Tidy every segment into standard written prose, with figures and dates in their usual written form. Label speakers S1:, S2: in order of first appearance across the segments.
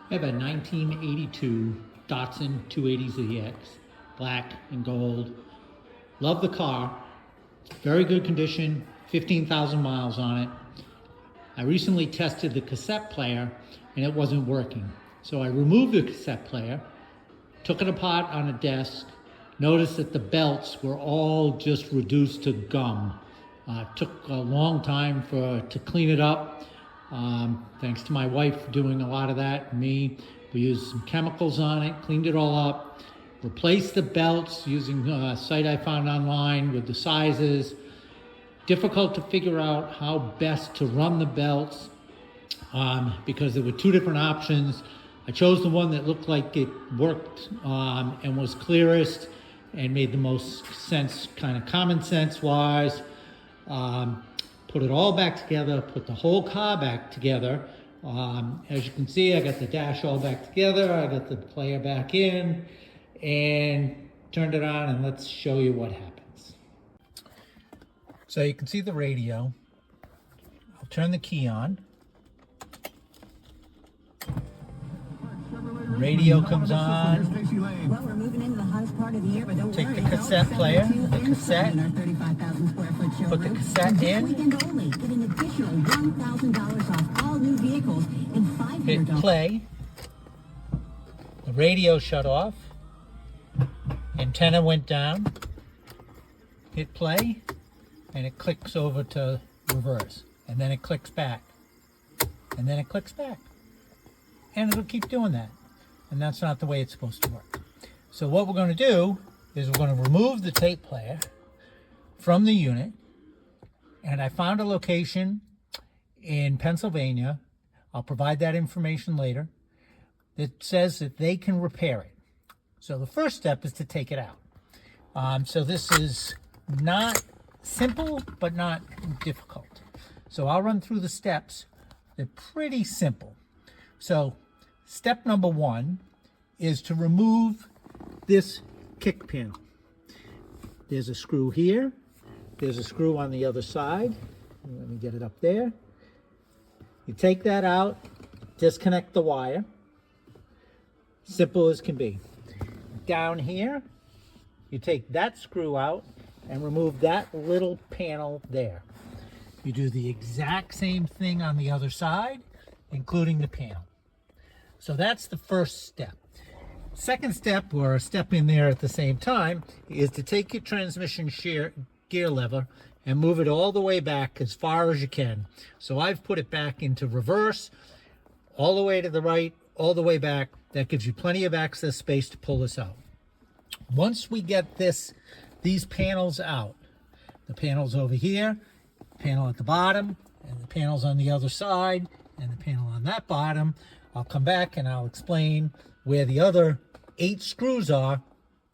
S1: I have a 1982 Datsun 280ZX, black and gold. Love the car. Very good condition, 15,000 miles on it. I recently tested the cassette player and it wasn't working. So I removed the cassette player, took it apart on a desk, noticed that the belts were all just reduced to gum. Took a long time to clean it up. Thanks to my wife doing a lot of that, me. We used some chemicals on it, cleaned it all up, replaced the belts using a site I found online with the sizes. Difficult to figure out how best to run the belts because there were two different options. I chose the one that looked like it worked and was clearest and made the most sense, kind of common sense wise. Put it all back together, put the whole car back together. As you can see, I got the dash all back together, I got the player back in, and turned it on, and let's show you what happens. So you can see the radio. I'll turn the key on. Radio comes on.
S2: Well, we're moving into the hottest part of the year, but don't
S1: Take
S2: worry.
S1: the cassette player, the cassette, put the cassette in,
S2: Only, get an additional $1,000 off all new vehicles and $500.
S1: hit play. The radio shut off. Antenna went down. Hit play, and it clicks over to reverse, and then it clicks back, and then it clicks back, and it'll keep doing that. And that's not the way it's supposed to work. So what we're going to do is we're going to remove the tape player from the unit, and I found a location in Pennsylvania, I'll provide that information later, that says that they can repair it. So the first step is to take it out. So this is not simple, but not difficult. So I'll run through the steps. They're pretty simple. So step number one is to remove this kick panel. There's a screw here. There's a screw on the other side. Let me get it up there. You take that out, disconnect the wire. Simple as can be. Down here, you take that screw out and remove that little panel there. You do the exact same thing on the other side, including the panel. So that's the first step. Second step, or a step in there at the same time, is to take your transmission gear lever and move it all the way back as far as you can. So I've put it back into reverse, all the way to the right, all the way back. That gives you plenty of access space to pull this out. Once we get these panels out, the panels over here, panel at the bottom, and the panels on the other side, and the panel on that bottom, I'll come back and I'll explain where the other 8 screws are,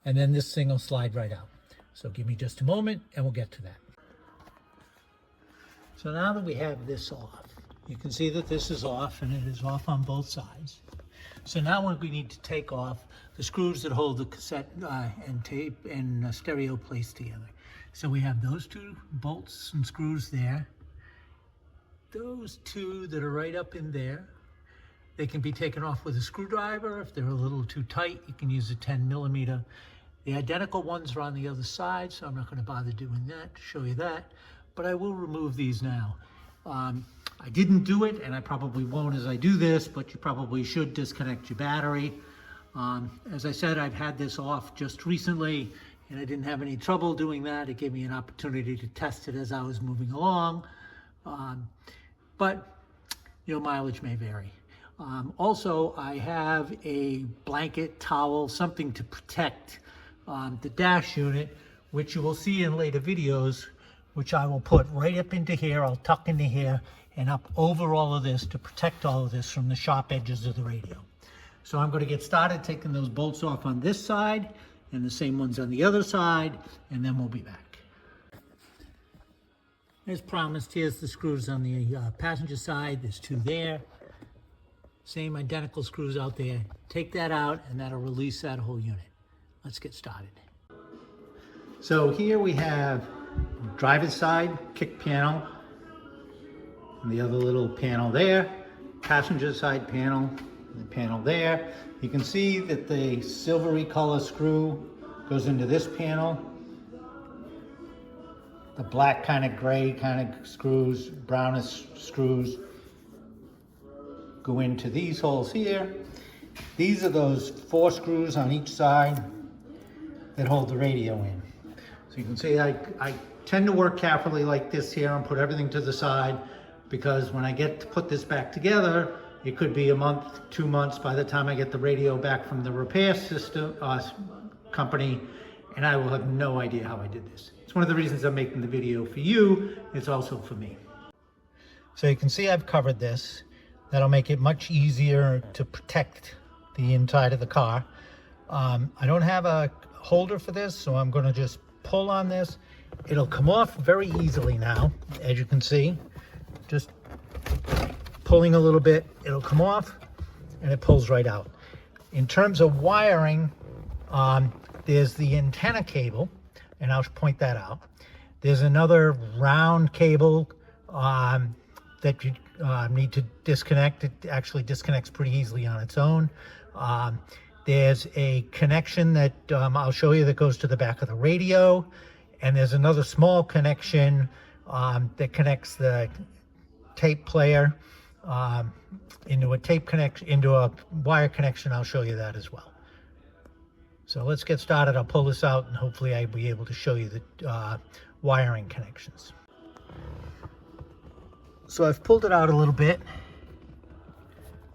S1: and then this thing will slide right out. So give me just a moment and we'll get to that. So now that we have this off, you can see that this is off, and it is off on both sides. So now we need to take off the screws that hold the cassette and tape and stereo placed together. So we have those 2 bolts and screws there. Those 2 that are right up in there. They can be taken off with a screwdriver. If they're a little too tight, you can use a 10mm. The identical ones are on the other side, so I'm not going to bother doing that to show you that. But I will remove these now. I didn't do it, and I probably won't as I do this, but you probably should disconnect your battery. As I said, I've had this off just recently, and I didn't have any trouble doing that. It gave me an opportunity to test it as I was moving along. But, you know, mileage may vary. Also, I have a blanket, towel, something to protect the dash unit, which you will see in later videos, which I will put right up into here. I'll tuck into here and up over all of this to protect all of this from the sharp edges of the radio. So I'm going to get started taking those bolts off on this side and the same ones on the other side, and then we'll be back. As promised, here's the screws on the passenger side. There's 2 there. Same identical screws out there. Take that out and that'll release that whole unit. Let's get started. So here we have driver's side kick panel and the other little panel there, passenger side panel, the panel there. You can see that the silvery color screw goes into this panel. The black kind of gray kind of screws, brownish screws go into these holes here. These are those 4 screws on each side that hold the radio in. So you can see I tend to work carefully like this here and put everything to the side, because when I get to put this back together, it could be a month, 2 months by the time I get the radio back from the repair system company, and I will have no idea how I did this. It's one of the reasons I'm making the video for you. It's also for me. So you can see I've covered this. That'll make it much easier to protect the inside of the car. I don't have a holder for this, so I'm going to just pull on this. It'll come off very easily now, as you can see. Just pulling a little bit, it'll come off, and it pulls right out. In terms of wiring, there's the antenna cable, and I'll point that out. There's another round cable that you need to disconnect. It actually disconnects pretty easily on its own. There's a connection that I'll show you that goes to the back of the radio, and there's another small connection that connects the tape player into a tape connection, into a wire connection. I'll show you that as well. So let's get started. I'll pull this out and hopefully I'll be able to show you the wiring connections. So I've pulled it out a little bit,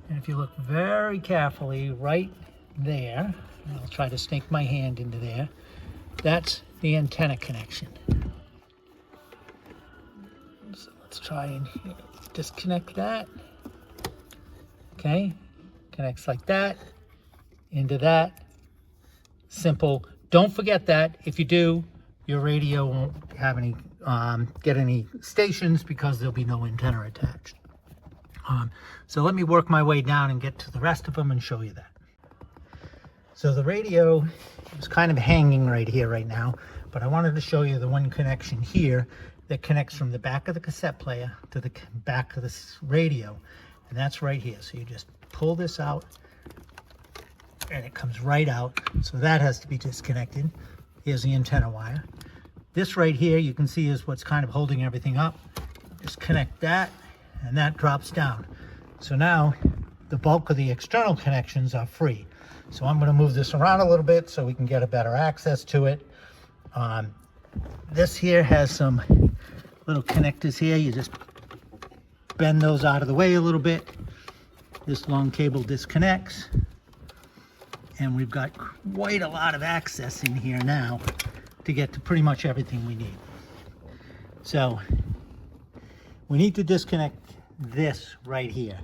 S1: and if you look very carefully right there, I'll try to snake my hand into there, that's the antenna connection. So let's try and disconnect that. Okay, connects like that into that. Simple. Don't forget that. If you do, your radio won't have any get any stations because there'll be no antenna attached. So let me work my way down and get to the rest of them and show you that. So the radio is kind of hanging right here right now, but I wanted to show you the one connection here that connects from the back of the cassette player to the back of this radio, and that's right here. So you just pull this out and it comes right out. So that has to be disconnected. Here's the antenna wire. This right here you can see is what's kind of holding everything up. Just connect that and that drops down. So now the bulk of the external connections are free. So I'm going to move this around a little bit so we can get a better access to it. This here has some little connectors here. You just bend those out of the way a little bit. This long cable disconnects. And we've got quite a lot of access in here now to get to pretty much everything we need. So we need to disconnect this right here.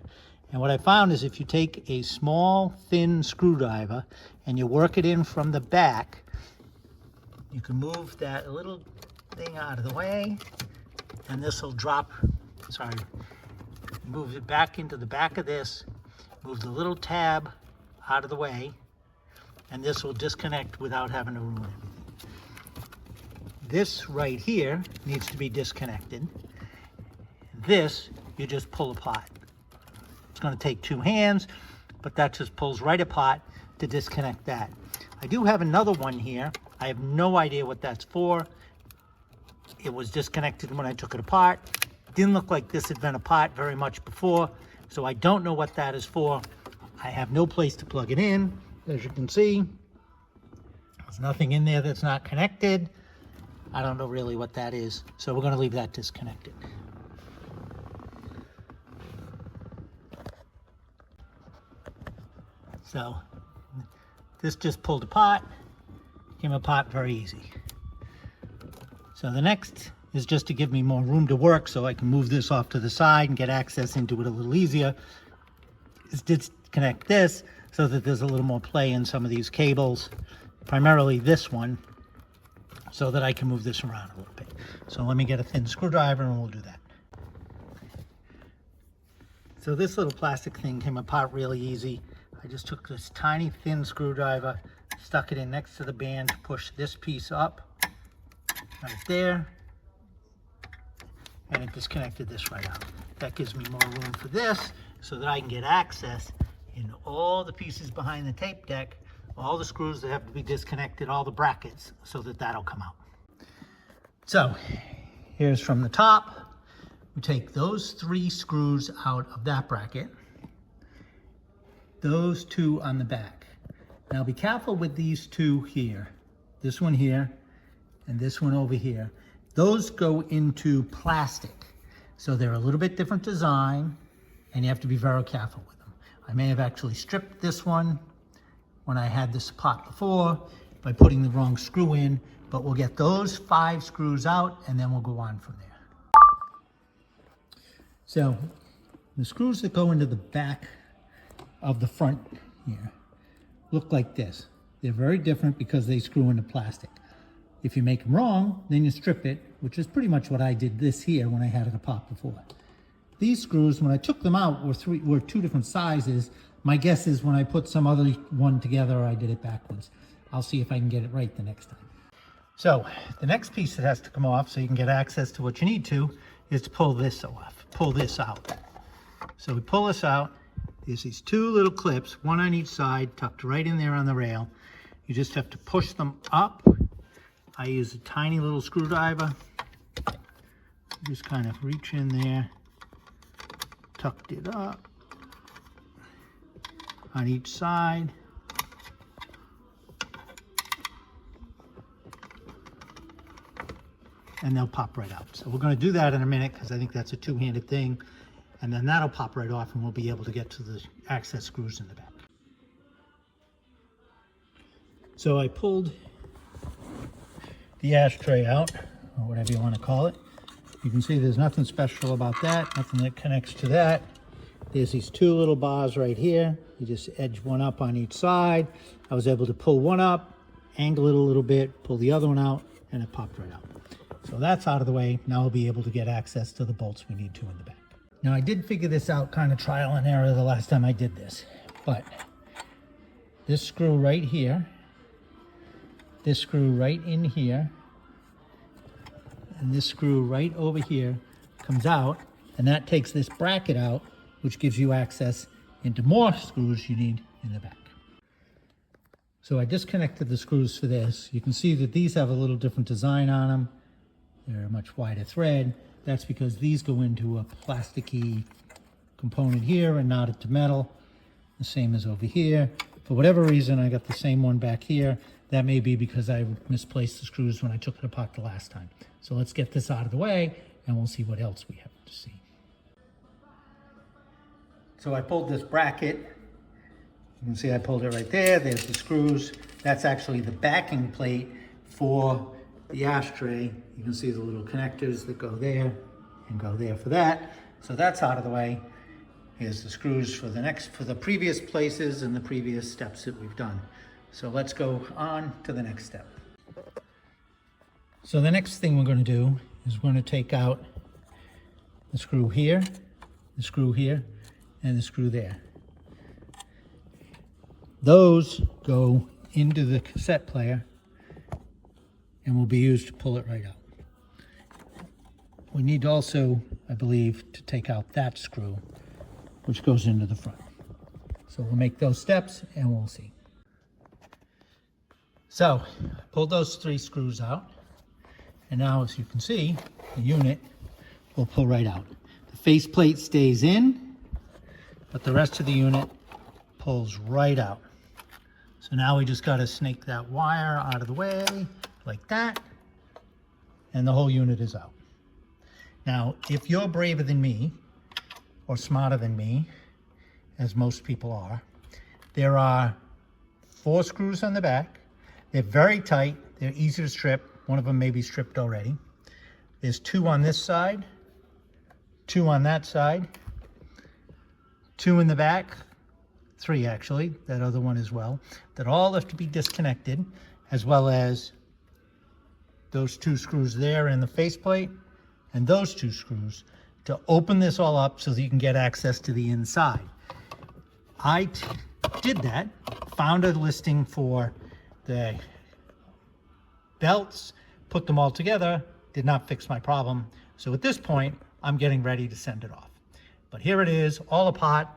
S1: And what I found is if you take a small thin screwdriver and you work it in from the back, you can move that little thing out of the way, and this will drop, move it back into the back of this, move the little tab out of the way, and this will disconnect without having to ruin everything. This right here needs to be disconnected. This you just pull apart. It's going to take 2 hands, but that just pulls right apart to disconnect that. I do have another one here. I have no idea what that's for. It was disconnected when I took it apart. Didn't look like this had been apart very much before, so I don't know what that is for. I have no place to plug it in. As you can see, there's nothing in there that's not connected. I don't know really what that is, so we're going to leave that disconnected. So this just pulled apart, came apart very easy. So the next is just to give me more room to work so I can move this off to the side and get access into it a little easier, is disconnect this so that there's a little more play in some of these cables, primarily this one, so that I can move this around a little bit. So let me get a thin screwdriver and we'll do that. So this little plastic thing came apart really easy. I just took this tiny thin screwdriver, stuck it in next to the band to push this piece up right there, and it disconnected this right out. That gives me more room for this so that I can get access in all the pieces behind the tape deck, all the screws that have to be disconnected, all the brackets, so that that'll come out. So here's from the top. We take those 3 screws out of that bracket, those 2 on the back. Now be careful with these 2 here, this one here and this one over here. Those go into plastic, so they're a little bit different design, and you have to be very careful with them. I may have actually stripped this one when I had this pot before by putting the wrong screw in, but we'll get those 5 screws out and then we'll go on from there. So the screws that go into the back of the front here look like this. They're very different because they screw into plastic. If you make them wrong, then you strip it, which is pretty much what I did this here when I had it a pot before. These screws, when I took them out, were 2 different sizes. My guess is when I put some other one together, I did it backwards. I'll see if I can get it right the next time. So the next piece that has to come off so you can get access to what you need to is to pull this off, pull this out. So we pull this out. There's these 2 little clips, one on each side, tucked right in there on the rail. You just have to push them up. I use a tiny little screwdriver. Just kind of reach in there, tucked it up on each side. And they'll pop right out. So we're going to do that in a minute because I think that's a 2-handed thing. And then that'll pop right off and we'll be able to get to the access screws in the back. So I pulled the ashtray out, or whatever you want to call it. You can see there's nothing special about that, nothing that connects to that. There's these 2 little bars right here. You just edge one up on each side. I was able to pull one up, angle it a little bit, pull the other one out, and it popped right out. So that's out of the way. Now we'll be able to get access to the bolts we need to in the back. Now I did figure this out kind of trial and error the last time I did this, but this screw right here, this screw right in here, and this screw right over here comes out, and that takes this bracket out, which gives you access into more screws you need in the back. So I disconnected the screws for this. You can see that these have a little different design on them. They're a much wider thread. That's because these go into a plasticky component here and not into metal. The same as over here. For whatever reason, I got the same one back here. That may be because I misplaced the screws when I took it apart the last time. So let's get this out of the way and we'll see what else we have to see. So I pulled this bracket. You can see I pulled it right there. There's the screws. That's actually the backing plate for the ashtray. You can see the little connectors that go there and go there for that. So that's out of the way. Here's the screws for the previous places and the previous steps that we've done. So let's go on to the next step. So the next thing we're going to do is we're going to take out the screw here, the screw here, and the screw there. Those go into the cassette player and will be used to pull it right out. We need also, I believe, to take out that screw, which goes into the front. So we'll make those steps and we'll see. So, pull those 3 screws out. And now, as you can see, the unit will pull right out. The faceplate stays in, but the rest of the unit pulls right out. So now we just got to snake that wire out of the way, like that, and the whole unit is out. Now, if you're braver than me, or smarter than me, as most people are, there are 4 screws on the back. They're very tight. They're easy to strip. One of them may be stripped already. There's 2 on this side, 2 on that side, 2 in the back, 3 actually, that other one as well, that all have to be disconnected, as well as those 2 screws there in the faceplate and those 2 screws to open this all up so that you can get access to the inside. I did that, found a listing for the belts, put them all together, did not fix my problem. So at this point, I'm getting ready to send it off. But here it is, all apart,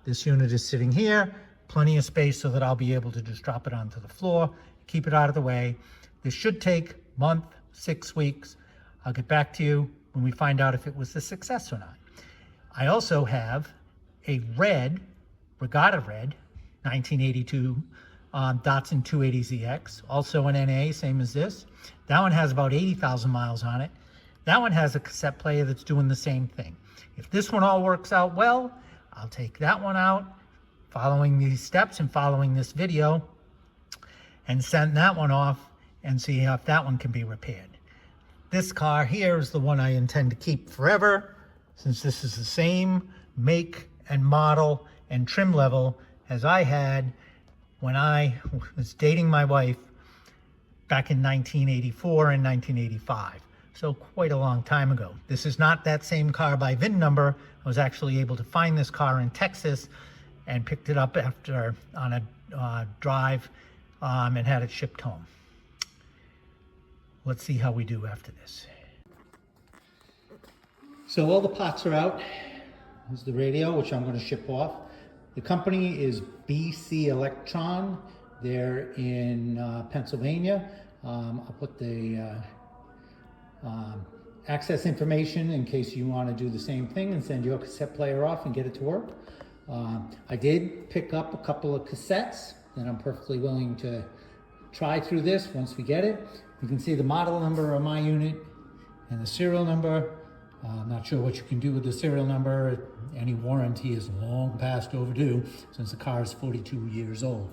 S1: This unit is sitting here, plenty of space so that I'll be able to just drop it onto the floor, keep it out of the way. This should take a month, 6 weeks. I'll get back to you when we find out if it was a success or not. I also have a red, Regatta Red, 1982 Datsun 280ZX, also an NA, same as this. That one has about 80,000 miles on it. That one has a cassette player that's doing the same thing. If this one all works out well, I'll take that one out, following these steps and following this video, and send that one off and see if that one can be repaired. This car here is the one I intend to keep forever, since this is the same make and model and trim level as I had when I was dating my wife back in 1984 and 1985. So quite a long time ago. This is not that same car by VIN number. I was actually able to find this car in Texas and picked it up after on a drive and had it shipped home. Let's see how we do after this. So all the parts are out. Here's the radio, which I'm going to ship off. The company is BC Electron. They're in Pennsylvania. I'll put the access information in case you want to do the same thing and send your cassette player off and get it to work. I did pick up a couple of cassettes that I'm perfectly willing to try through this once we get it. You can see the model number of my unit and the serial number. I'm not sure what you can do with the serial number. Any warranty is long past overdue since the car is 42 years old.